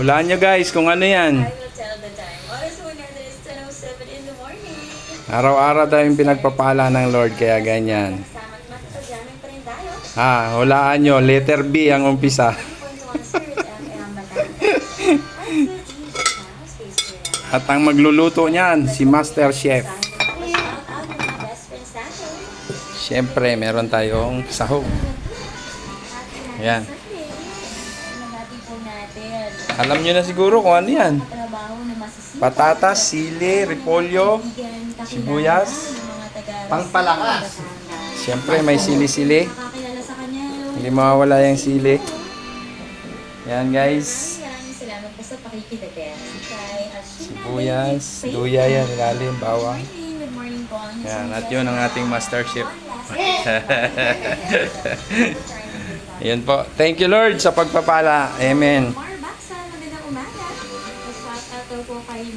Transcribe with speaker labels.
Speaker 1: Hulaan nyo guys kung ano yan.
Speaker 2: I will tell the time. Oras mo na is 10:07 in the morning.
Speaker 1: Araw-araw tayong pinagpapala ng Lord, kaya ganyan.
Speaker 2: Kasama't magpapajamin pa rin tayo.
Speaker 1: Hulaan nyo, letter B ang umpisa.
Speaker 2: 1.1 Spirit FM Bataan.
Speaker 1: At ang magluluto niyan, si Master Chef. Siyempre, meron tayong sahog. Ayan. Alam nyo na siguro kung ano yan. Patatas, sili, repolyo, sibuyas,
Speaker 3: Pangpalakas.
Speaker 1: siyempre may sili-sili. Hindi mawawala yung sili. Yan guys.
Speaker 2: Salamat po sa pakikidagan.
Speaker 1: Sibuyas, luya yan, ilalim, bawang.
Speaker 2: Good morning po.
Speaker 1: Yan, at yun ang ating Master Chef. Ayan po. Thank you Lord sa pagpapala. Amen.
Speaker 2: Mar Baksa, magandang umaga. Shout out po kay